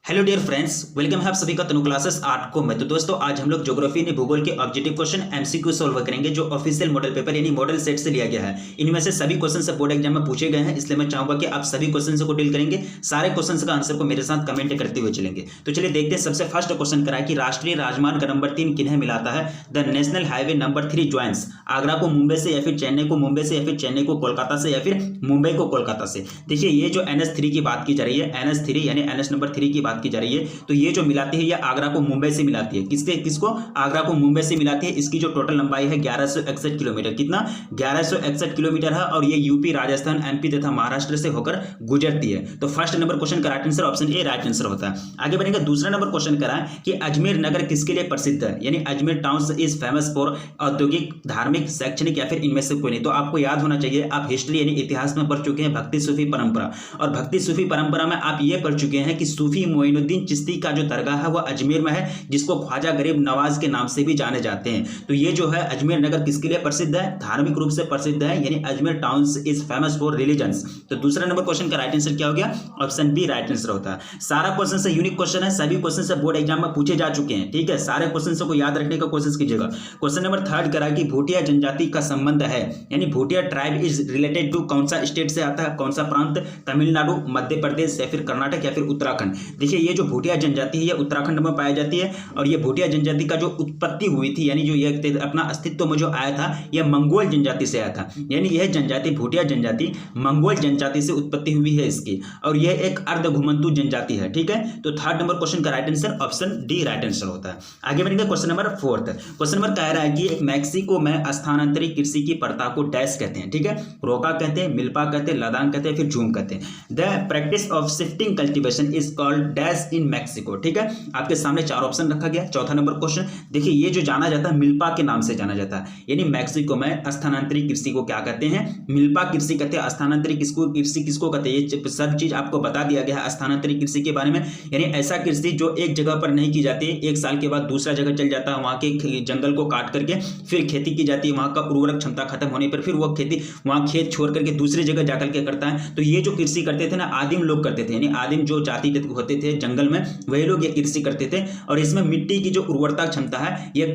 Hello dear friends, welcome है आप सभी का तनु क्लासेस 8 को मैं। तो दोस्तों आज हम लोग ज्योग्राफी ने भूगोल के ऑब्जेक्टिव क्वेश्चन एमसीक्यू सॉल्व करेंगे जो ऑफिशियल मॉडल पेपर यानी मॉडल सेट से लिया गया है। इनमें से सभी क्वेश्चन से बोर्ड एग्जाम में पूछे गए हैं, इसलिए मैं चाहूंगा कि आप सभी क्वेश्चन को डील करेंगे। सारे क्वेश्चन का आंसर को मेरे साथ कमेंट करते हुए चलेंगे। तो चलिए देखते हैं। सबसे फर्स्ट क्वेश्चन करा कि राष्ट्रीय राजमार्ग नंबर 3 किन्हें मिलाता है? The national highway number 3 joins Agra को मुंबई से या फिर चेन्नई को मुंबई से या फिर चेन्नई को कोलकाता से या फिर मुंबई को कोलकाता से। देखिए ये जो NH3 की बात की जा रही है, NH3 यानी NH नंबर 3 की बात की जा रही है, तो ये जो मिलाती है ये आगरा को मुंबई से मिलाती है। किसको? आगरा को मुंबई से मिलाती है। इसकी जो टोटल लंबाई है 1161 किलोमीटर। कितना? 1161 किलोमीटर है और ये यूपी, राजस्थान, एमपी तथा महाराष्ट्र से होकर गुजरती है। तो फर्स्ट नंबर क्वेश्चन का right answer option A right answer होता है। आगे बढ़ेंगे। दूसरा नंबर क्वेश्चन करा है कि अजमेर नगर किसके लिए प्रसिद्ध है? यानी Ajmer town is famous for औद्योगिक, धार्मिक, शैक्षणिक या फिर इनमें से कोई नहीं। तो आपको याद होना चाहिए, आप हिस्ट्री यानी इतिहास में पढ़ चुके हैं भक्ति सूफी परंपरा, और भक्ति सूफी परंपरा में आप ये पढ़ चुके हैं कि सूफी मोइनुद्दीन चिश्ती का जो दरगाह है वह अजमेर में है, जिसको ख्वाजा गरीब नवाज के नाम से भी जाने जाते हैं। तो ये जो है अजमेर नगर किसके लिए प्रसिद्ध है? धार्मिक रूप से प्रसिद्ध है, यानी Ajmer town is famous for religions. तो दूसरा नंबर क्वेश्चन का राइट आंसर क्या हो गया? ऑप्शन बी राइट आंसर होता है। सारा क्वेश्चन से यूनिक क्वेश्चन है, सभी क्वेश्चन से बोर्ड एग्जाम में पूछे जा चुके हैं। ठीक है, सारे क्वेश्चन को याद रखने का कोशिश कीजिएगा। क्वेश्चन नंबर थर्ड करा कि भूटिया जनजाति का संबंध है, यानी Bhutia tribe is related to कौन सा स्टेट से आता है, कौन सा प्रांत? तमिलनाडु, मध्य प्रदेश या फिर कर्नाटक या फिर उत्तराखंड। देखिए ये जो भूटिया जनजाति है ये उत्तराखंड में पाई जाती है, और ये भूटिया जनजाति का जो उत्पत्ति हुई थी, यानी जो ये अपना अस्तित्व में जो आया था, यह मंगोल जनजाति से आया था। यानी यह जनजाति भूटिया जनजाति मंगोल जनजाति से उत्पत्ति हुई है इसकी, और यह एक अर्ध घुमंतु जनजाति है। ठीक है, तो थर्ड नंबर क्वेश्चन का right answer option D right answer होता है। आगे बढ़ेंगे। Question number fourth. Question number कह रहा है कि मैक्सिको में स्थानांतरित कृषि की प्रथा को डैश कहते हैं। ठीक है, रोका कहते हैं, मिल्पा कहते हैं, लदान कहते हैं, फिर झूम कहते हैं। The practice of shifting cultivation is called dash in Mexico. ठीक है, आपके सामने चार ऑप्शन रखा गया। चौथा नंबर क्वेश्चन देखिए, ये जो जाना जाता है मिल्पा के नाम से जाना जाता है, यानी मैक्सिको में स्थानांतरित कृषि को क्या कहते हैं? मिल्पा कृषि कहते हैं। स्थानांतरित कृषि किसको कहते हैं? ये सब चीज आपको बता दिया गया है स्थानांतरित कृषि के बारे में, यानी ऐसा कृषि जो एक जगह पर नहीं की जाती है, एक साल के बाद दूसरा जगह चल जाता है, वहां के जंगल को काट करके फिर खेती की जाती है, वहां का उर्वरक क्षमता खत्म होने पर फिर वो खेती वहां खेत छोड़ करके दूसरी जगह जाकर के करता है। तो ये जो कृषि करते थे ना, आदिम लोग करते थे, यानी आदिम जो जाति होते थे जंगल में, वही लोग ये कृषि करते थे। और इसमें मिट्टी की जो उर्वरता क्षमता है ये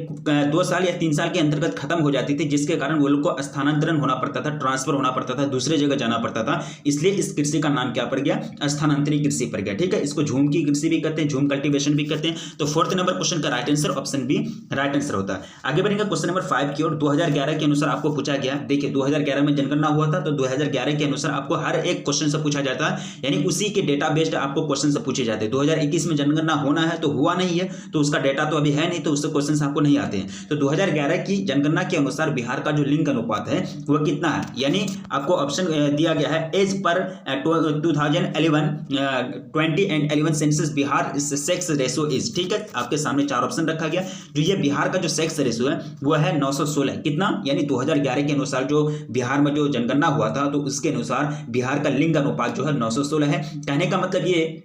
2 साल या 3 साल के अंतर्गत खत्म हो जाती थी, जिसके कारण वो लोग को स्थानांतरण होना पड़ता था, ट्रांसफर होना पड़ता था, दूसरे जगह जाना पड़ता था। इसलिए इस कृषि का नाम क्या पड़ गया? स्थानांतरित कृषि पड़ गया। ठीक है, इसको झूम की कृषि भी कहते हैं, झूम कल्टीवेशन भी कहते हैं। तो फोर्थ नंबर क्वेश्चन का right answer option B right answer होता है। आगे बढ़ेंगे क्वेश्चन नंबर 5 की ओर। 2011 के अनुसार आपको पूछा गया, देखिए 2011 में जनगणना हुआ था, तो 2011 के अनुसार आपको हर एक क्वेश्चन से पूछा जाता है, यानी उसी के डेटा बेस्ड आपको क्वेश्चन से पूछे जाते हैं। 2021 में जनगणना होना है तो हुआ नहीं है, तो उसका डेटा तो अभी है नहीं, तो उससे क्वेश्चंस आपको नहीं आते हैं। तो 2011 की जनगणना के अनुसार बिहार का जो लिंग अनुपात है वह कितना है? यानी आपको ऑप्शन दिया गया है as per 2011 20 and 11 census Bihar sex ratio is. ठीक है, आपके सामने चार ऑप्शन रखा गया। जो ये बिहार का जो सेक्स रेशो है वह है 916। कितना? यानी 2011 के अनुसार जो बिहार में जो जनगणना हुआ था तो उसके अनुसार बिहार का लिंग अनुपात जो है 916 है। कहने का मतलब ये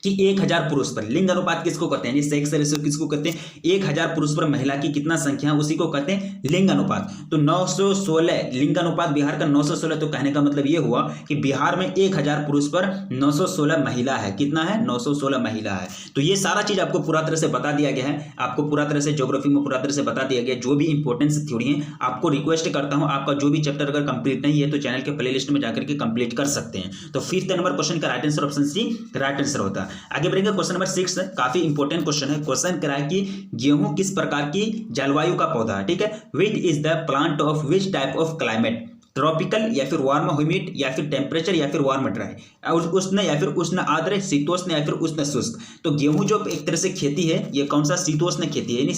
कि 1000 पुरुष पर लिंग अनुपात किसको कहते हैं? सेक्स रेशियो किसको कहते हैं? 1000 पुरुष पर महिला की कितना संख्या है उसी को कहते हैं लिंग अनुपात। तो 916 लिंग अनुपात बिहार का 916। तो कहने का मतलब ये हुआ कि बिहार में 1000 पुरुष पर 916 महिला है। कितना है? 916 महिला है। तो ये सारा चीज आपको पूरा तरह से बता दिया गया है, आपको पूरा तरह से ज्योग्राफी में पूरा तरह से बता दिया गया। जो भी इंपॉर्टेंस थ्योरी है, आपको रिक्वेस्ट करता हूं आपका जो भी चैप्टर अगर कंप्लीट नहीं है तो चैनल के प्लेलिस्ट में जाकर के कंप्लीट कर सकते हैं। तो फिफ्थ नंबर क्वेश्चन का right answer option C right answer होता है। आगे बढ़ेंगे। क्वेश्चन नंबर 6 काफी इंपॉर्टेंट क्वेश्चन है। क्वेश्चन करा है कि गेहूं किस प्रकार की जलवायु का पौधा है? ठीक है, which is the plant of which type of climate? Tropical या फिर वार्म ह्यूमिड या फिर टेम्परेचर या फिर वार्म ड्राई, उष्ण या फिर उष्ण आर्द्र, शीतोष्ण या फिर उष्ण शुष्क। तो गेहूं जो एक तरह से खेती है ये कौन सा? शीतोष्ण खेती है, यानी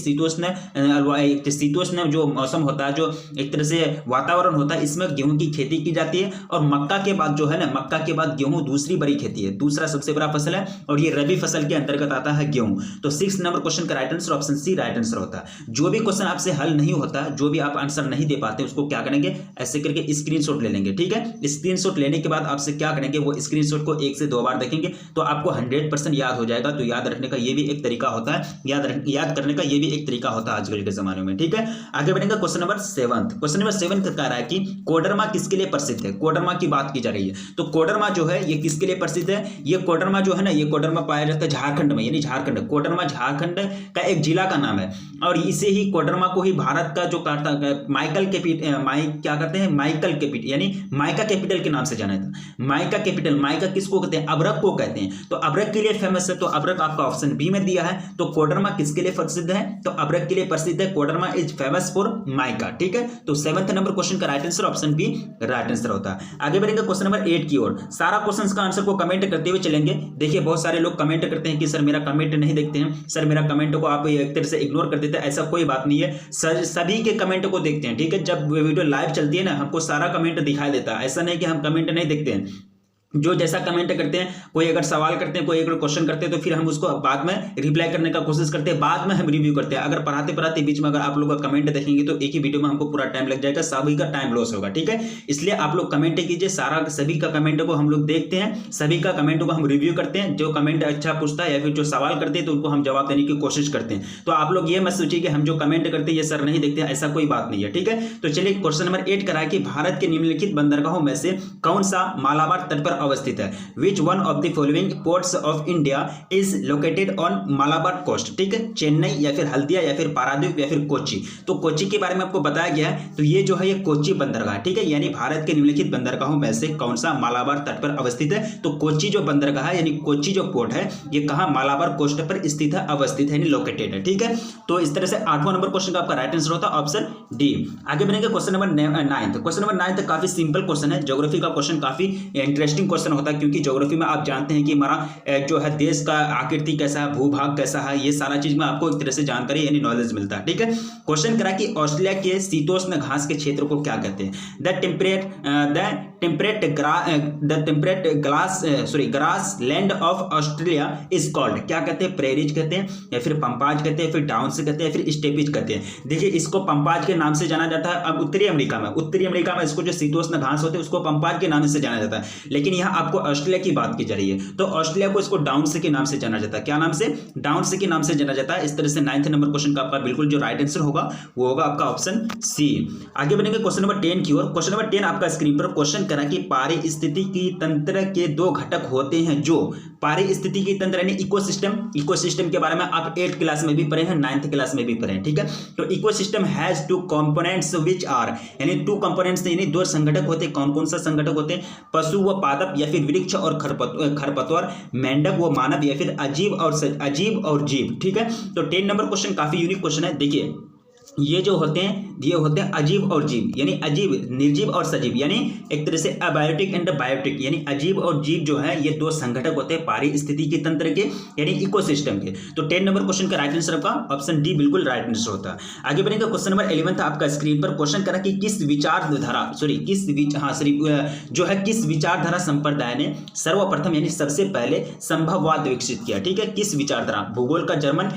शीतोष्ण जो मौसम होता है, जो एक तरह से वातावरण होता है, इसमें गेहूं की खेती की जाती है। और मक्का के बाद जो है ना, मक्का के बाद गेहूं दूसरी बड़ी खेती है, दूसरा सबसे बड़ा फसल है, और ये रबी फसल के अंतर्गत आता है गेहूं। तो 6 नंबर क्वेश्चन का right answer option C right answer होता है। जो भी क्वेश्चन आपसे हल नहीं होता, जो भी आप आंसर नहीं दे पाते, उसको क्या करेंगे? ऐसे करके स्क्रीनशॉट ले लेंगे। ठीक है, स्क्रीनशॉट लेने के बाद आपसे क्या करेंगे? वो स्क्रीनशॉट को 1 से 2 बार देखेंगे तो आपको 100% याद हो जाएगा। तो याद रखने का ये भी एक तरीका होता है, याद करने का ये भी एक तरीका होता है आजकल के जमाने में, ठीक है। आगे बढ़ेंगे क्वेश्चन नंबर 7। क्वेश्चन नंबर 7 कह रहा है कि कोडरमा किसके लिए प्रसिद्ध है। कोडरमा की बात की जा रही है, तो कोडरमा जो है ये किसके लिए प्रसिद्ध है। ये कोडरमा जो है ना, ये कोडरमा पाया जाता है झारखंड में, यानी झारखंड, कोडरमा झारखंड का एक जिला का नाम है। और इसे ही कोडरमा को ही भारत का जो माइकल कैपिटल यानी माइका कैपिटल के नाम से जाना था। माइका कैपिटल, माइका किसको कहते हैं, अभ्रक को कहते हैं। तो अभ्रक के लिए फेमस है, तो अभ्रक आपका ऑप्शन बी में दिया है। तो कोडरमा किसके लिए प्रसिद्ध है, तो अभ्रक के लिए प्रसिद्ध है। Koderma is famous for mica, ठीक है। तो 7th नंबर क्वेश्चन का right answer option B right answer होता है। आगे बढ़ेंगे क्वेश्चन नंबर 8 की ओर। सारा क्वेश्चंस का आंसर को कमेंट करते हुए चलेंगे। देखिए बहुत सारे लोग कमेंट करते हैं कि सर मेरा कमेंट नहीं देखते हैं, सर मेरा कमेंट को आप एक तरह से इग्नोर कर देते हैं। ऐसा कोई बात नहीं है, सभी के कमेंट को देखते हैं, ठीक है। जब वीडियो लाइव चलती है ना, हमको सारा कमेंट दिखाई देता है। ऐसा नहीं कि हम कमेंट नहीं देखते हैं, जो जैसा कमेंट करते हैं, कोई अगर सवाल करते हैं, कोई अगर क्वेश्चन करते हैं तो फिर हम उसको बाद में रिप्लाई करने का कोशिश करते हैं, बाद में हम रिव्यू करते हैं। अगर पढ़ाते पढ़ाते बीच में अगर आप लोग का कमेंट देखेंगे तो एक ही वीडियो में हमको पूरा टाइम लग जाएगा, सभी का टाइम लॉस होगा, ठीक है। इसलिए आप लोग कमेंट कीजिए, सभी का कमेंट को हम लोग देखते हैं, सभी का कमेंट को हम रिव्यू करते हैं। जो कमेंट अच्छा पूछता है या फिर जो सवाल करते हैं तो उनको हम जवाब देने की कोशिश करते हैं। तो आप लोग ये मत सोचिए कि हम जो कमेंट करते हैं ये सर नहीं देखते हैं, ऐसा कोई बात नहीं है, ठीक है। तो चलिए क्वेश्चन नंबर 8 करा है कि भारत के निम्नलिखित बंदरगाहों में से कौन सा मालाबार तट पर अवस्थित है। Which one of the following ports of India is located on Malabar coast, ठीक है। चेन्नई या फिर हल्दिया या फिर पारादीप या फिर कोच्चि। तो कोच्चि के बारे में आपको बताया गया है, तो ये जो है ये कोच्चि बंदरगाह, ठीक है। यानी भारत के निम्नलिखित बंदरगाहों में से कौन सा मालाबार तट पर अवस्थित है। तो कोच्चि जो बंदरगाह है यानी कोच्चि जो पोर्ट है ये कहाँ, मालाबार कोस्ट पर स्थित है, अवस्थित है, यानी लोकेटेड है, ठीक है। तो इस तरह से 8वां नंबर क्वेश्चन का आपका राइट आंसर होता है ऑप्शन डी। आगे बढ़ेंगे क्वेश्चन नंबर 9। क्वेश्चन नंबर 9 काफी सिंपल क्वेश्चन है। ज्योग्राफी का क्वेश्चन काफी इंटरेस्टिंग क्वेश्चन होता है, क्योंकि ज्योग्राफी में आप जानते हैं कि हमारा जो है देश का आकृति कैसा है, भूभाग कैसा है, ये सारा चीज में आपको एक तरह से जानकारी यानी नॉलेज मिलता है, ठीक है। क्वेश्चन करा कि ऑस्ट्रेलिया के शीतोष्ण घास के क्षेत्र को क्या कहते हैं। Grass land of Australia is called, क्या कहते हैं, प्रेरीज कहते हैं या फिर पंपाज कहते हैं, फिर डाउन्स कहते हैं, फिर स्टेपिज कहते हैं। देखिए इसको पंपाज के नाम से जाना जाता है। अब उत्तरी अमेरिका में इसको जो शीतोष्ण घास होते हैं उसको पंपाज के नाम से जाना जाता है, लेकिन यहाँ आपको ऑस्ट्रेलिया की बात की जा रही है तो ऑस्ट्रेलिया को इसको डाउन्स के नाम से जाना जाता है। क्या नाम से, डाउन्स के नाम से जाना जाता है। इस तरह से 9th नंबर क्वेश्चन का आपका बिल्कुल जो राइट आंसर होगा वो होगा आपका ऑप्शन सी। आगे बढ़ेंगे क्वेश्चन नंबर 10 की ओर। क्वेश्चन नंबर 10 आपका स्क्रीन पर क्वेश्चन करा कि पारिस्थितिकी तंत्र के 2 घटक होते हैं जो, पारिस्थितिकी तंत्र यानी इकोसिस्टम के बारे में आप 8th क्लास में भी पढ़े हैं, 9th क्लास में भी पढ़े हैं, ठीक है। तो ecosystem has 2 components which are, यानी 2 कंपोनेंट्स यानी 2 संघटक होते हैं। कौन कौन सा संघटक होते हैं, पशु व पादप या फिर वृक्ष और खरपतवार, मेंढक व मानव या फिर अजीब और जीव, ठीक है। तो 10 नंबर क्वेश्चन काफी यूनिक क्वेश्चन है। देखिए ये जो होते हैं अजीब और जीव, यानी अजीब, निर्जीव और सजीव, यानी एक तरह से अबायोटिक एंड बायोटिक, यानी अजीब और जीव जो है ये 2 संघटक होते हैं पारिस्थितिकी तंत्र के यानी इकोसिस्टम के। तो 10 नंबर क्वेश्चन का राइट आंसर आपका ऑप्शन डी बिल्कुल राइट आंसर होता है। आगे बढ़ेंगे क्वेश्चन नंबर 11 आपका स्क्रीन पर क्वेश्चन करा कि किस विचारधारा संप्रदाय ने सर्वप्रथम यानी सबसे पहले संभववाद विकसित किया, ठीक है। किस विचारधारा, भूगोल का जर्मन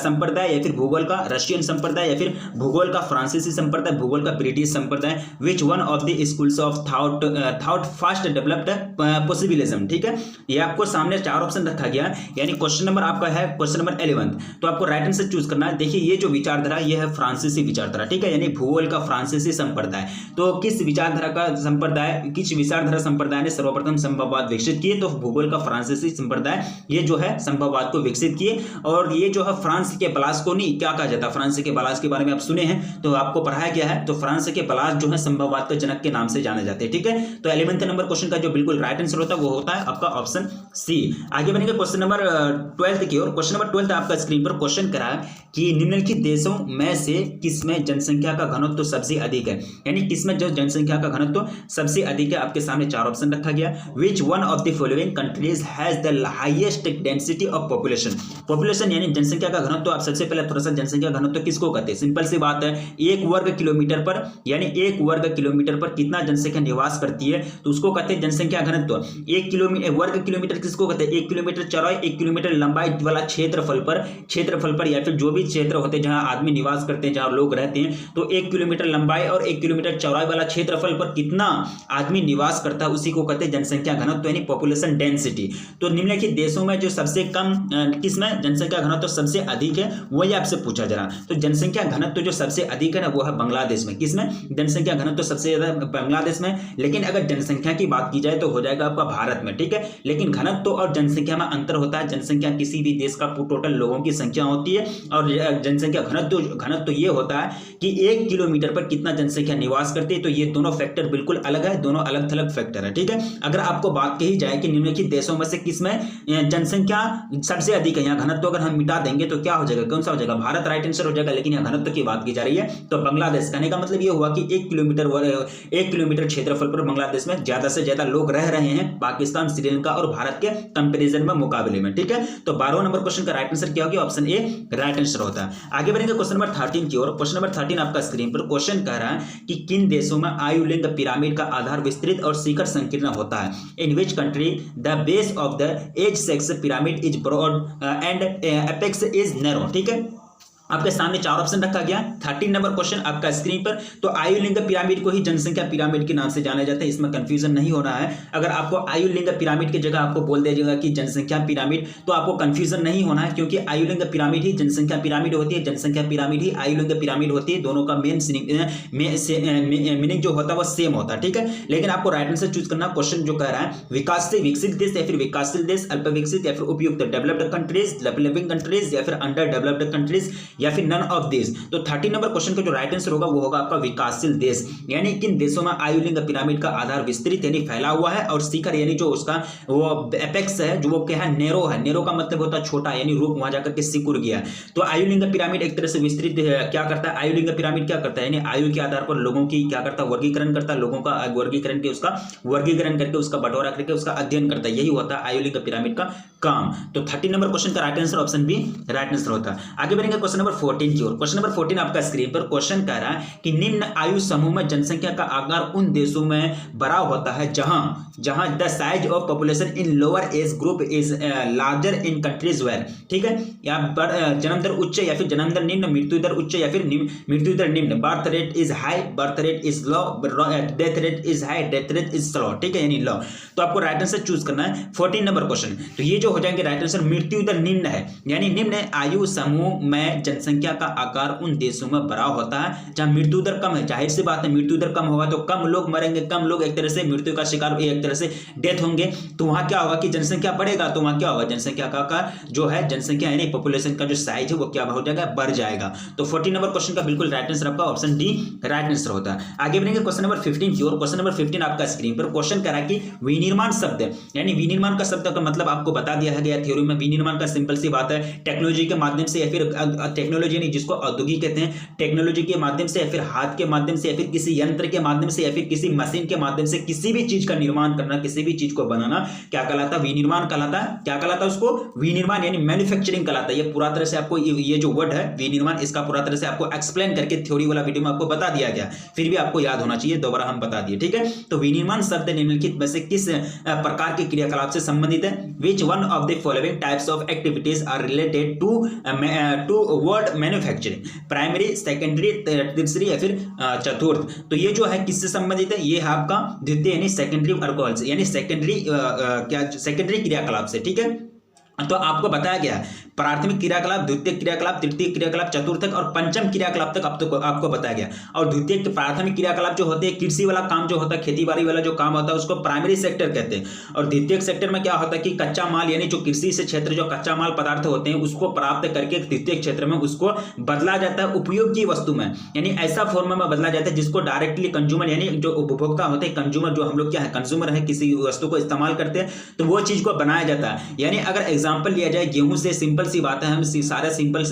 संप्रदाय या फिर भूगोल का रशियन संप्रदाय या फिर भूगोल का फ्रांसीसी संप्रदाय, भूगोल का ब्रिटिश संप्रदाय। विच one of the schools of thought fast developed possibilism, ठीक है। ये आपको सामने 4 ऑप्शन रखा गया, यानी क्वेश्चन नंबर आपका है क्वेश्चन नंबर 11, तो आपको राइट आंसर चूज करना है। देखिए ये जो विचारधारा ये है फ्रांसीसी विचारधारा, ठीक है, यानी भूगोल का फ्रांसीसी संप्रदाय। तो किस विचारधारा संप्रदाय ने सर्वप्रथम संभववाद विकसित किए, तो भूगोल का फ्रांसीसी संप्रदाय ये जो है संभववाद को विकसित किए। और ये जो है फ्रांस के ब्लास्कोनी, क्या कहा जाता है, फ्रांस के ब्लास के बारे में आप सुने हैं तो आपको पढ़ाया गया है। तो फ्रांस के ब्लास जो है संभववाद के जनक के नाम से जाने जाते हैं, ठीक है। तो 11th नंबर क्वेश्चन का जो बिल्कुल राइट आंसर होता है वो होता है आपका ऑप्शन सी। आगे बढ़ेंगे क्वेश्चन नंबर 12 की ओर। क्वेश्चन नंबर 12 आपका स्क्रीन पर क्वेश्चन करा है कि निम्नलिखित देशों में से किसमें जनसंख्या का घनत्व सबसे अधिक है, यानी किसमें जो जनसंख्या का घनत्व सबसे अधिक है। आपके सामने 4 ऑप्शन रखा गया। विच one of the following countries has the highest density of population यानी जनसंख्या का घनत्व। आप सबसे पहले थोड़ा सा जनसंख्या घनत्व किसको कहते हैं, सिंपल सी बात है, एक 1 वर्ग किलोमीटर पर, यानी 1 वर्ग किलोमीटर पर कितना जनसंख्या निवास करती है, तो उसको कहते हैं जनसंख्या घनत्व। 1 वर्ग किलोमीटर किसको कहते हैं, 1 किलोमीटर चौड़ाई, 1 किलोमीटर लंबाई वाला क्षेत्रफल पर या फिर जो भी क्षेत्र होते हैं जहां आदमी निवास करते हैं, जहां लोग रहते हैं, तो 1 किलोमीटर लंबाई और 1 किलोमीटर चौड़ाई वाला क्षेत्रफल पर कितना आदमी निवास करता है, उसी को कहते हैं जनसंख्या घनत्व यानी पॉपुलेशन डेंसिटी। तो निम्नलिखित देशों में जो सबसे कम किसमें जनसंख्या घनत्व सबसे अधिक है, वही आपसे पूछा जा रहा। तो जनसंख्या घनत्व जो सबसे अधिक है ना, वो है बांग्लादेश में। किसमें जनसंख्या घनत्व सबसे ज्यादा बांग्लादेश में। लेकिन अगर जनसंख्या की बात की जाए तो हो जाएगा आपका भारत में, ठीक है। लेकिन घनत्व और जनसंख्या में अंतर होता है। जनसंख्या किसी भी देश का टोटल लोगों की संख्या होती है, और जनसंख्या घनत्व ये होता है कि 1 किलोमीटर पर कितना जनसंख्या निवास करती है। तो ये दोनों फैक्टर बिल्कुल अलग है, दोनों अलग थलग फैक्टर है, ठीक है। अगर आपको बात कही जाए कि निम्नलिखित देशों में से किसमें जनसंख्या सबसे अधिक है, यहाँ घनत्व अगर हम मिटा देंगे तो क्या हो जाएगा, कौन सा हो जाएगा, भारत राइट आंसर हो जाएगा। लेकिन यहाँ घनत्व की बात की जा रही है तो बांग्लादेश। कहने का मतलब ये हुआ कि 1 किलोमीटर क्षेत्रफल पर बांग्लादेश में ज्यादा से ज्यादा लोग रह रहे हैं पाकिस्तान, श्रीलंका और भारत के कंपेरिजन में, मुकाबले में, ठीक है। तो 12वां नंबर क्वेश्चन का राइट आंसर क्या होगा, ऑप्शन ए राइट आंसर होता है। आगे बढ़ेंगे क्वेश्चन नंबर 13 की ओर। क्वेश्चन नंबर 13 आपका स्क्रीन पर क्वेश्चन कह रहा है कि किन देशों में आयु लिंग पिरामिड का आधार विस्तृत और शिखर संकीर्ण होता है। In which country the base of the age sex pyramid is broad and apex is narrow, ठीक है। आपके सामने 4 ऑप्शन रखा गया। 13 नंबर क्वेश्चन आपका स्क्रीन पर। तो आयु लिंग पिरामिड को ही जनसंख्या पिरामिड के नाम से जाना जाता है, इसमें कंफ्यूजन नहीं होना है। अगर आपको आयु लिंग पिरामिड की जगह आपको बोल दिया जाएगा कि जनसंख्या पिरामिड, तो आपको कंफ्यूजन नहीं होना है, क्योंकि आयु लिंग पिरामिड ही जनसंख्या पिरामिड होती है, जनसंख्या पिरामिड ही आयु लिंग पिरामिड होती है। दोनों का मीनिंग जो होता है वो सेम होता है, ठीक है। लेकिन आपको राइट आंसर चूज करना। क्वेश्चन जो कह रहा है विकास से विकसित देश या फिर विकासशील देश, अल्प विकसित या फिर उपयुक्त, डेवलप्ड कंट्रीज, डेवलपिंग कंट्रीज या फिर अंडर डेवलप्ड कंट्रीज या फिर नन ऑफ दिस। तो 13 नंबर क्वेश्चन का जो राइट आंसर होगा वो होगा आपका विकासशील देश। यानी किन देशों में आयु लिंग पिरामिड का आधार विस्तृत यानी फैला हुआ है, और शिखर यानी जो उसका वो एपेक्स है, जो वो क्या है, नैरो है। नैरो का मतलब होता है छोटा, यानी रूप वहां जाकर के सिकुड़ गया। तो आयु लिंग पिरामिड एक तरह से विस्तृत क्या करता है, आयु लिंग पिरामिड क्या करता है, यानी आयु के आधार पर लोगों की क्या करता है, वर्गीकरण करता है, लोगों का वर्गीकरण करके उसका बंटवारा करके उसका अध्ययन करता है। यही होता है आयु लिंग पिरामिड का काम। तो 13 नंबर क्वेश्चन का right answer option B right answer होता है। आगे बढ़ेंगे क्वेश्चन नंबर 14 की ओर। क्वेश्चन नंबर 14 आपका स्क्रीन पर क्वेश्चन कह रहा है कि निम्न आयु समूह में जनसंख्या का आकार उन देशों में बड़ा होता है जहां the size of population in lower age group is larger in countries where, ठीक है। यहाँ पर जन्म दर उच्च या फिर जन्म दर निम्न, मृत्यु दर उच्च या फिर मृत्यु दर निम्न, birth rate is high, birth rate is low, death rate is high, death rate is slow, ठीक है, यानी लो। तो आपको राइट आंसर चूज करना है 14 नंबर क्वेश्चन। तो ये जो हो जाएंगे राइट आंसर, मृत्यु दर निम्न है, यानी निम्न आयु समूह में जनसंख्या का आकार उन देशों में बड़ा होता है जहां मृत्यु दर कम है। जाहिर सी बात है, मृत्यु दर कम होगा तो कम लोग मरेंगे, कम लोग एक तरह से मृत्यु का शिकार, एक तरह से डेथ होंगे। तो वहां क्या होगा कि जनसंख्या बढ़ेगा, तो वहां क्या होगा, जनसंख्या का जो है जनसंख्या यानी पॉपुलेशन का जो साइज है वो क्या हो जाएगा, बढ़ जाएगा। तो 14 नंबर क्वेश्चन का बिल्कुल राइट आंसर आपका ऑप्शन डी राइट आंसर होता है। आगे बढ़ेंगे क्वेश्चन नंबर 15 की ओर। क्वेश्चन नंबर 15 आपका स्क्रीन पर क्वेश्चन कह रहा है कि विनिर्माण शब्द, यानी विनिर्माण का शब्द का मतलब आपको बता दिया गया थ्योरी में। विनिर्माण का सिंपल सी बात है, टेक्नोलॉजी के माध्यम से या फिर टेक्नोलॉजी नहीं जिसको औद्योगिक कहते हैं, टेक्नोलॉजी के माध्यम से या फिर हाथ के माध्यम से या फिर किसी यंत्र के माध्यम से या फिर किसी मशीन के माध्यम से किसी भी चीज का निर्माण करना, किसी भी चीज को बनाना क्या कहलाता है, विनिर्माण कहलाता है। क्या कहलाता है उसको, विनिर्माण यानी मैन्युफैक्चरिंग कहलाता है। ये पूरा तरह से आपको ये जो वर्ड है विनिर्माण, इसका पूरा तरह से आपको एक्सप्लेन करके थ्योरी वाला वीडियो में आपको बता दिया गया, फिर भी आपको याद होना चाहिए, दोबारा हम बता दिए, ठीक है। तो विनिर्माण शब्द निम्नलिखित में से किस प्रकार के क्रियाकलाप से संबंधित है। Which one of the following types of activities are related to word manufacturing, primary, secondary, तीसरी या फिर चतुर्थ। तो ये जो है किससे संबंधित है, ये है आपका द्वितीय यानी सेकेंडरी अल्कोहल से, यानी सेकेंडरी क्रियाकलाप से, ठीक है। तो आपको बताया गया प्राथमिक क्रियाकलाप, द्वितीय क्रियाकलाप, तृतीय क्रियाकलाप, चतुर्थक और पंचम क्रियाकलाप तक आपको बताया गया। और द्वितीय प्राथमिक क्रियाकलाप जो होते हैं, कृषि वाला काम जो होता है, खेती बाड़ी वाला जो काम होता है, उसको प्राइमरी सेक्टर कहते हैं। और द्वितीय सेक्टर में क्या होता है कि कच्चा माल, यानी जो कृषि से क्षेत्र जो कच्चा माल पदार्थ होते हैं उसको प्राप्त करके द्वितीय क्षेत्र में उसको बदला जाता है उपयोग की वस्तु में, यानी ऐसा फॉर्म में बदला जाता है जिसको डायरेक्टली कंज्यूमर, यानी जो उपभोक्ता होते हैं, कंज्यूमर, जो हम लोग क्या है कंज्यूमर है, किसी वस्तु को इस्तेमाल करते हैं, तो वो चीज को बनाया जाता है। यानी अगर एग्जांपल लिया जाए गेहूं से, सिंपल सी बात है, हम सारा सिंपल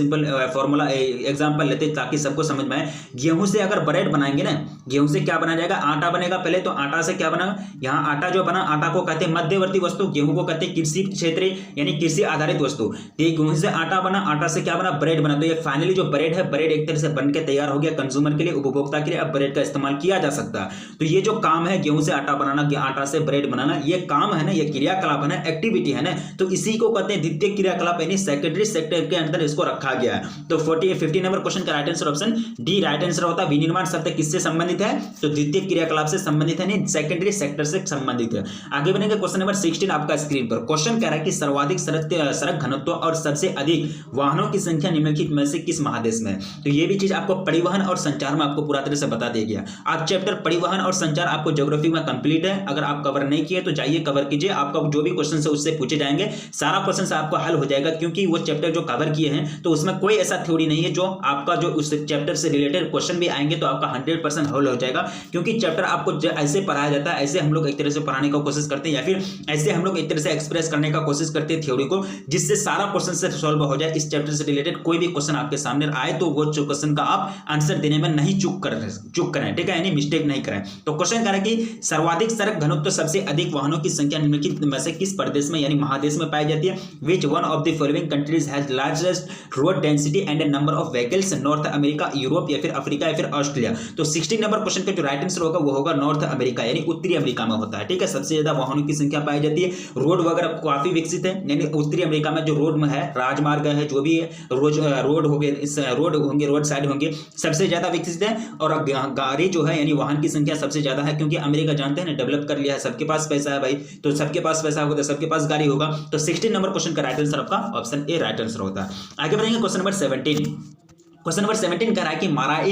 फॉर्मूला एग्जांपल लेते हैं ताकि सबको समझ में आए। गेहूं से अगर ब्रेड बनाएंगे ना, गेहूं से क्या बनाया जाएगा, आटा बनेगा पहले। तो आटा से क्या बना, यहाँ आटा जो बना, आटा को कहते हैं मध्यवर्ती वस्तु, गेहूं को कहते हैं कृषि क्षेत्र यानी कृषि आधारित वस्तु। तो गेहूं से आटा बना, आटा से क्या बना, ब्रेड बना। तो ये फाइनली जो ब्रेड है, ब्रेड एक तरह से बन के तैयार हो गया कंज्यूमर के लिए, उपभोक्ता के लिए। अब ब्रेड का इस्तेमाल किया जा सकता है। तो ये जो काम है गेहूं से आटा बनाना, आटा से ब्रेड बनाना, ये काम है ना, ये क्रियाकलाप है ना, एक्टिविटी है ना, तो इसी को कहते हैं द्वितीय क्रियाकलाप यानी सेकेंडरी सेक्टर के अंदर इसको रखा गया है। तो 50 नंबर क्वेश्चन का right answer option D right answer होता है। विनिर्माण शब्द किससे संबंधित है, तो द्वितीय क्रियाकलाप से संबंधित है, नहीं सेकेंडरी सेक्टर से संबंधित है। आगे बढ़ेंगे क्वेश्चन नंबर 16 आपका स्क्रीन पर। क्वेश्चन कह रहा है कि सर्वाधिक सड़क घनत्व और सबसे अधिक वाहनों की संख्या निम्नलिखित में से किस महादेश में है। तो ये भी चीज आपको परिवहन और संचार में आपको पूरा तरह से बता दिया गया। आप चैप्टर परिवहन और संचार आपको ज्योग्राफी में कंप्लीट है, अगर आप कवर नहीं किए तो जाइए कवर कीजिए। आपका जो भी क्वेश्चन है उससे पूछे जाएंगे, सारा क्वेश्चन से आपको हल हो जाएगा, क्योंकि वो चैप्टर जो कवर किए हैं तो उसमें कोई ऐसा थ्योरी नहीं है जो आपका जो उस चैप्टर से रिलेटेड क्वेश्चन भी आएंगे तो आपका 100% हल हो जाएगा। क्योंकि चैप्टर आपको ऐसे पढ़ाया जाता है, ऐसे हम लोग एक तरह से पढ़ाने का कोशिश करते हैं, या फिर ऐसे हम लोग एक तरह से एक्सप्रेस करने का कोशिश करते हैं थ्योरी को, जिससे सारा क्वेश्चन से सॉल्व हो जाए। इस चैप्टर से रिलेटेड कोई भी क्वेश्चन आपके सामने आए तो वो क्वेश्चन का आप आंसर देने में नहीं चूक करें, ठीक है, यानी मिस्टेक नहीं करें। तो क्वेश्चन कह रहा है कि सर्वाधिक सड़क घनत्व सबसे अधिक वाहनों की संख्या निम्नलिखित में से किस प्रदेश में यानी महादेश में पाई जाती है। Which one of the following countries has largest road density and number of vehicles, north America, Europe, या फिर अफ्रीका, या फिर ऑस्ट्रेलिया। तो 16 नंबर क्वेश्चन का जो राइट आंसर होगा वो होगा नॉर्थ अमेरिका यानी उत्तरी अमेरिका में होता है, ठीक है। सबसे ज्यादा वाहनों की संख्या पाई जाती है, रोड वगैरह काफी विकसित है, यानी उत्तरी अमेरिका में जो रोड में है, राजमार्ग है, जो भी है, रोड होंगे, रोड साइड होंगे, सबसे ज्यादा विकसित है। और गाड़ी जो है यानी वाहन की संख्या सबसे ज्यादा है, क्योंकि अमेरिका जानते हैं ना डेवलप कर लिया है, सबके पास पैसा है भाई, तो सबके पास पैसा होगा तो सबके पास गाड़ी होगा। तो 16 नंबर क्वेश्चन का राइट आंसर आपका ऑप्शन ए राइट आंसर होता है। आगे बढ़ेंगे क्वेश्चन नंबर 17। क्वेश्चन नंबर 17 कह रहा है कि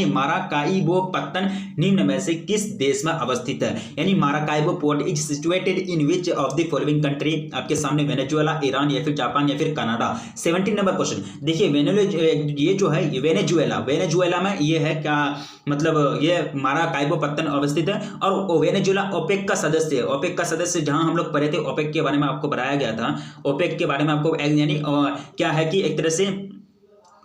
माराकाइबो-पत्तन निम्न में से किस देश में अवस्थित है, यानी Maracaibo port is situated in which of the following country. आपके सामने वेनेजुएला, ईरान, या फिर जापान, या फिर कनाडा। 17 नंबर क्वेश्चन देखिए, ये जो है वेनेजुएला में ये है क्या, मतलब ये माराकाइबो-पत्तन अवस्थित है। और वेनेजुएला ओपेक का सदस्य है, ओपेक का सदस्य जहां हम लोग पढ़े थे, ओपेक के बारे में आपको बताया गया था। ओपेक के बारे में आपको यानी क्या है कि एक तरह से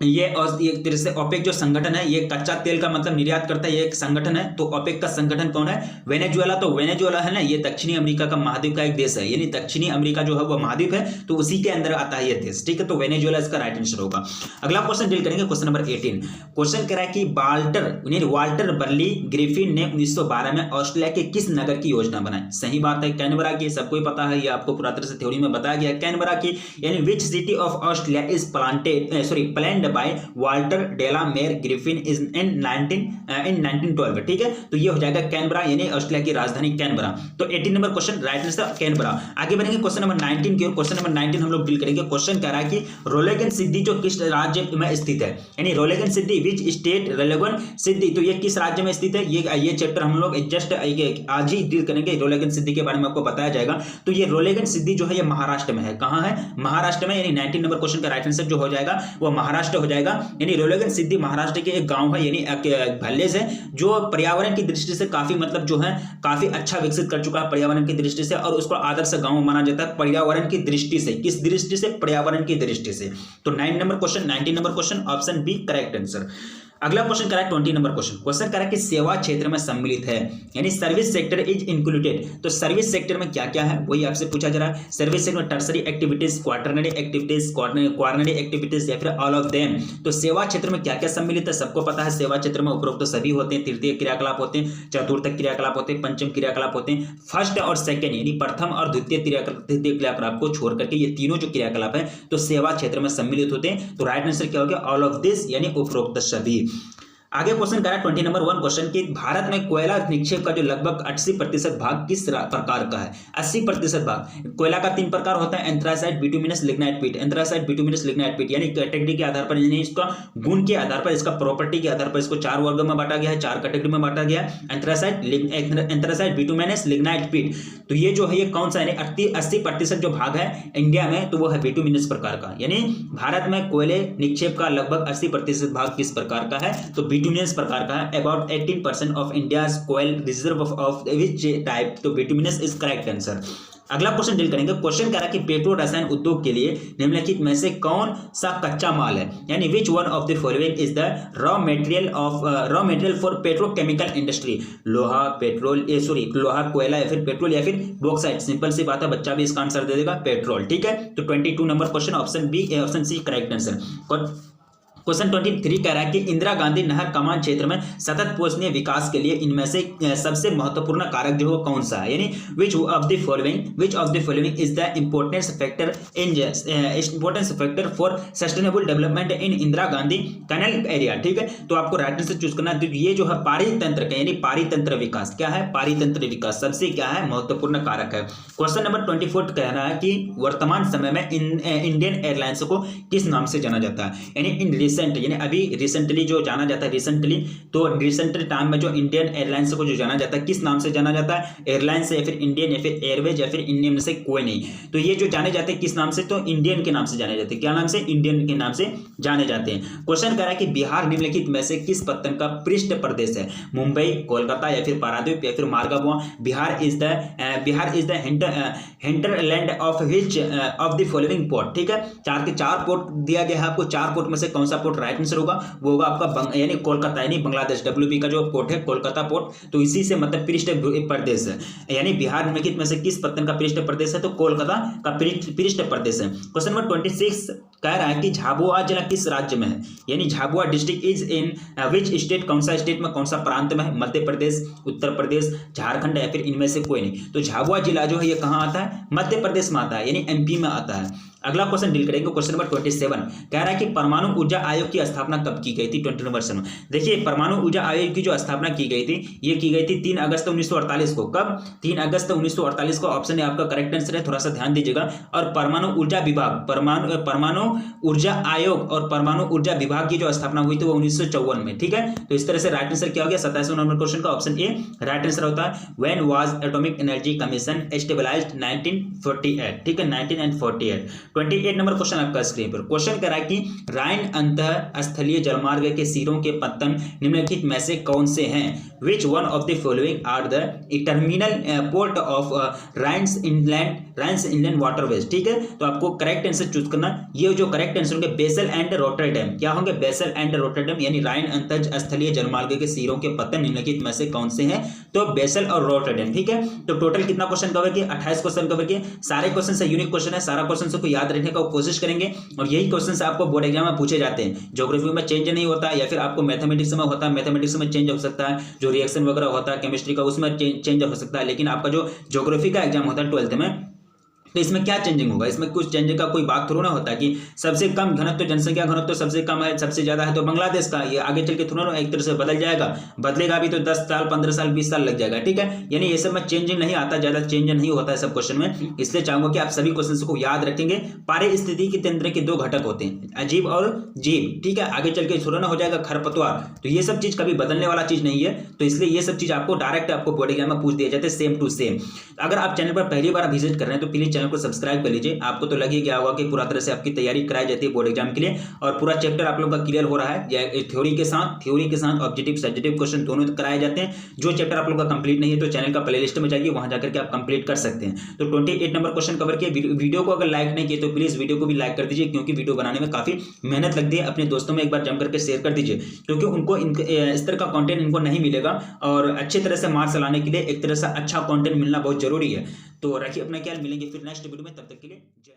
ये एक तरह से ओपेक जो संगठन है, ये कच्चा तेल का मतलब निर्यात करता है, ये एक संगठन है। तो ओपेक का संगठन कौन है, वेनेजुएला। तो वेनेजुएला है ना, ये दक्षिणी अमेरिका का महाद्वीप का एक देश है, यानी दक्षिणी अमेरिका जो है वो महाद्वीप है, तो उसी के अंदर आता है ये देश, ठीक है। तो वेनेजुएला इसका राइट आंसर होगा। अगला क्वेश्चन डील करेंगे क्वेश्चन नंबर 18। क्वेश्चन कह रहा है कि वाल्टर बर्ली ग्रिफिन ने 1912 में ऑस्ट्रेलिया के किस नगर की योजना बनाई। सही बात है, कैनबरा की, सबको ही पता है, ये आपको पूरा तरह से थ्योरी में बताया गया। कैनबरा की यानी which city of Australia is planned by Walter Della Mayer Griffin is in 1912, ठीक है। तो ये हो जाएगा कैनबरा यानी ऑस्ट्रेलिया की राजधानी कैनबरा। तो 18 number question right answer Canberra. आगे बढ़ेंगे क्वेश्चन नंबर 19 की ओर। क्वेश्चन नंबर 19 हम लोग डील करेंगे। क्वेश्चन कह रहा है कि रोलेगन सिद्धि जो किस राज्य में स्थित है, यानी रोलेगन सिद्धि विच स्टेट, रोलेगन सिद्धि तो ये किस राज्य में स्थित है। ये चैप्टर हम लोग जस्ट आज ही डील करेंगे। रोलेगन सिद्धि के बारे में आपको बताया जाएगा। तो ये रोलेगन सिद्धि जो है ये महाराष्ट्र में है। कहां है, महाराष्ट्र में, यानी 19 नंबर क्वेश्चन का राइट आंसर जो हो जाएगा वो महाराष्ट्र हो जाएगा। यानी रोलेगन सिद्धि महाराष्ट्र के एक गांव है, यानी भल्लेज है, जो पर्यावरण की दृष्टि से काफी मतलब जो है काफी अच्छा विकसित कर चुका है पर्यावरण की दृष्टि से, और उसको आदर्श गांव माना जाता है पर्यावरण की दृष्टि से। किस दृष्टि से, पर्यावरण की दृष्टि से। तो 19 number question option B correct answer. अगला क्वेश्चन करा 20 नंबर क्वेश्चन करा कि सेवा क्षेत्र में सम्मिलित है, यानी सर्विस सेक्टर इज इंक्लूडेड। तो सर्विस सेक्टर में क्या क्या है वही आपसे पूछा जा रहा है। सर्विस सेक्टर में tertiary activities, quaternary activities, quaternary activities, या फिर ऑल ऑफ देम। तो सेवा क्षेत्र में क्या क्या सम्मिलित है, सबको पता है। सेवा क्षेत्र में उपरोक्त तो सभी होते हैं, तृतीय क्रियाकलाप होते हैं, चतुर्थ क्रियाकलाप होते हैं, पंचम क्रियाकलाप होते हैं। फर्स्ट और सेकेंड यानी प्रथम और द्वितीय क्रियाकलाप को छोड़ करके ये तीनों जो क्रियाकलाप है तो सेवा क्षेत्र में सम्मिलित होते हैं। तो राइट आंसर क्या हो गया, ऑल ऑफ दिस यानी उपरोक्त सभी। आगे क्वेश्चन करा 20 नंबर 1 क्वेश्चन कि भारत में कोयला निक्षेप का जो लगभग 80% भाग किस प्रकार का है। 80% भाग कोयला का 3 प्रकार होता है, एंथ्रासाइट, बिटुमिनस, लिग्नाइट पीट। एंथ्रासाइट, बिटुमिनस, लिग्नाइट पीट यानी कैटेगरी के आधार पर, यानी इसका गुण के आधार पर, इसका प्रॉपर्टी के आधार पर इसको 4 वर्ग में बांटा गया है, 4 कैटेगरी में बांटा गया है। एंथ्रासाइट, बिटुमिनस, लिग्नाइट पीट। तो ये जो है ये कौन सा है, 80% जो भाग है इंडिया में तो वो है बिटुमिनस प्रकार का। यानी भारत में कोयले निक्षेप का लगभग 80% भाग किस प्रकार का है, तो बिटुमिनस प्रकार का है। About 18% of India's coal reserve of which type, तो बिटुमिनस इज करेक्ट आंसर। अगला क्वेश्चन डील करेंगे। क्वेश्चन कह रहा है कि पेट्रो रसायन उद्योग के लिए निम्नलिखित में से कौन सा कच्चा माल है, यानी विच one of the following is the raw material for petrochemical industry. लोहा, पेट्रोल, लोहा, कोयला या फिर पेट्रोल या फिर बॉक्साइट। सिंपल सी बात है, बच्चा भी इसका आंसर दे देगा पेट्रोल। ठीक है, तो 22 number question option C correct answer. Question 23 कह रहा है कि इंदिरा गांधी नहर कमान क्षेत्र में सतत पोषणीय विकास के लिए इनमें से सबसे महत्वपूर्ण कारक जो है कौन सा है, यानी which of the following is the importance factor for sustainable development in Indira Gandhi canal area. ठीक है, तो आपको राइट आंसर चूज करना है। तो ये जो है पारितंत्र का, यानी पारितंत्र विकास क्या है, पारितंत्र विकास सबसे क्या है महत्वपूर्ण कारक है। क्वेश्चन नंबर 24 कह रहा है कि वर्तमान समय में इंडियन एयरलाइंस को किस नाम से जाना जाता है, यानी यानी अभी रिसेंटली जो जाना जाता है, रिसेंट टाइम में जो इंडियन एयरलाइंस को जो जाना जाता है किस नाम से जाना जाता है, एयरलाइंस या फिर इंडियन या फिर एयरवेज या फिर इंडियन में से कोई नहीं। तो ये जो जाने जाते हैं किस नाम से, तो इंडियन के नाम से जाने जाते हैं। क्या नाम से, इंडियन के नाम से जाने जाते हैं। क्वेश्चन कह रहा है कि बिहार निम्नलिखित में से किस पत्तन का पृष्ठ प्रदेश है, मुंबई, कोलकाता या फिर पारादीप या फिर Mormugao. Bihar is the hinterland of the following port. ठीक है, 4 के 4 पोर्ट दिया गया है आपको, 4 पोर्ट में से कौन सा पोर्ट राइट आंसर होगा, वो होगा आपका यानी कोलकाता, यानी बांग्लादेश। WP का जो पोर्ट है कोलकाता पोर्ट, तो इसी से मतलब पृष्ठ प्रदेश है, यानी बिहार निम्नलिखित में से किस पत्तन का पृष्ठ प्रदेश है, तो कोलकाता का पृष्ठ प्रदेश है। क्वेश्चन नंबर 26 कह रहा है कि झाबुआ जिला किस राज्य में है, यानी Jhabua district is in which state, कौन सा स्टेट में, कौन सा प्रांत में है, मध्य प्रदेश, उत्तर प्रदेश, झारखंड या फिर इनमें से कोई नहीं। तो झाबुआ जिला जो है ये कहाँ आता है, मध्य प्रदेश में आता है, यानी MP में आता है। अगला क्वेश्चन डील करेंगे। क्वेश्चन नंबर 27 कह रहा है कि परमाणु ऊर्जा आयोग की स्थापना कब की गई थी, 20 नंबर क्वेश्चन। देखिए, परमाणु ऊर्जा आयोग की जो स्थापना की गई थी, ये की गई थी 3 अगस्त 1948 को। कब, 3 अगस्त 1948 को। ऑप्शन है आपका करेक्ट आंसर है, थोड़ा सा ध्यान दीजिएगा। और परमाणु ऊर्जा विभाग, परमाणु ऊर्जा आयोग और परमाणु ऊर्जा विभाग की जो स्थापना हुई थी वो 1954 में। ठीक है, तो इस तरह से राइट आंसर क्या हो गया, 27 नंबर क्वेश्चन का ऑप्शन ए राइट आंसर होता है। When was atomic energy commission established, 1948। ठीक है, 1948। 28 नंबर क्वेश्चन आपका स्क्रीन पर। क्वेश्चन कह रहा है कि राइन अंतः स्थलीय जलमार्ग के सिरों के पत्तन निम्नलिखित में से कौन से हैं, which one of the following are the terminal port of Rhine's inland waterways. ठीक है, तो आपको करेक्ट आंसर चूज करना। ये जो करेक्ट आंसर होंगे बेसल एंड रोटरडैम, क्या होंगे, बेसल एंड रोटरडैम, यानी राइन अंतः स्थलीय जलमार्ग के सिरों के पत्तन निम्नलिखित में से कौन से हैं, तो बेसल और रोटरडैम। ठीक है, तो टोटल कितना क्वेश्चन कवर किए, 28 क्वेश्चन कवर किए। सारे क्वेश्चन से यूनिक क्वेश्चन है, सारा क्वेश्चन को याद रखने का कोशिश करेंगे, और यही क्वेश्चन से आपको बोर्ड एग्जाम में पूछे जाते हैं। ज्योग्राफी में चेंज नहीं होता, या फिर आपको मैथमेटिक्स में होता है, मैथमेटिक्स में चेंज हो सकता है, जो रिएक्शन वगैरह होता है केमिस्ट्री का उसमें चेंज हो सकता है, लेकिन आपका जो ज्योग्राफी का एग्जाम होता है 12th में, तो इसमें क्या चेंजिंग होगा, इसमें कुछ चेंजिंग का कोई बात थोड़ा ना होता है कि सबसे कम घनत्व, जनसंख्या घनत्व सबसे कम है, सबसे ज्यादा है तो बांग्लादेश का, ये आगे चल के थोड़ा ना एक तरह से बदल जाएगा, बदलेगा भी तो 10 साल 15 साल 20 साल लग जाएगा। ठीक है, यानी ये सब में चेंजिंग नहीं आता, ज्यादा चेंज नहीं होता है सब क्वेश्चन में, इसलिए चाहूंगा कि आप सभी क्वेश्चन को याद रखेंगे। पारिस्थितिकी तंत्र के 2 घटक होते हैं, अजीब और जीव। ठीक है, आगे चल के थोड़ा ना हो जाएगा खरपतवार, तो ये सब चीज कभी बदलने वाला चीज नहीं है, तो इसलिए ये सब चीज आपको डायरेक्ट आपको बोर्ड एग्जाम में पूछ दिया जाता है, सेम टू सेम। अगर आप चैनल पर पहली बार विजिट कर रहे हैं तो प्लीज चैनल को सब्सक्राइब कर लीजिए। आपको तो लग ही गया होगा कि पूरा तरह से आपकी तैयारी कराई जाती है बोर्ड एग्जाम के लिए, और पूरा चैप्टर आप लोग का क्लियर हो रहा है। थ्योरी के साथ ऑब्जेक्टिव सब्जेक्टिव क्वेश्चन दोनों कराए जाते हैं। जो चैप्टर आप लोग का कंप्लीट नहीं है तो चैनल का प्लेलिस्ट में जाइए, वहां जाकर के आप कंप्लीट कर सकते हैं। तो 28 नंबर क्वेश्चन कवर किया। वीडियो को अगर लाइक नहीं किए तो प्लीज वीडियो को भी लाइक कर दीजिए, क्योंकि वीडियो बनाने में काफी मेहनत लगती है। अपने दोस्तों में एक बार जम करके शेयर कर दीजिए, क्योंकि उनको इस तरह का कंटेंट इनको नहीं मिलेगा, और अच्छे तरह से मार्क्स लाने के लिए एक तरह से अच्छा कंटेंट मिलना बहुत जरूरी है। तो रखिए अपना ख्याल, मिलेंगे फिर नेक्स्ट वीडियो में, तब तक के लिए जय।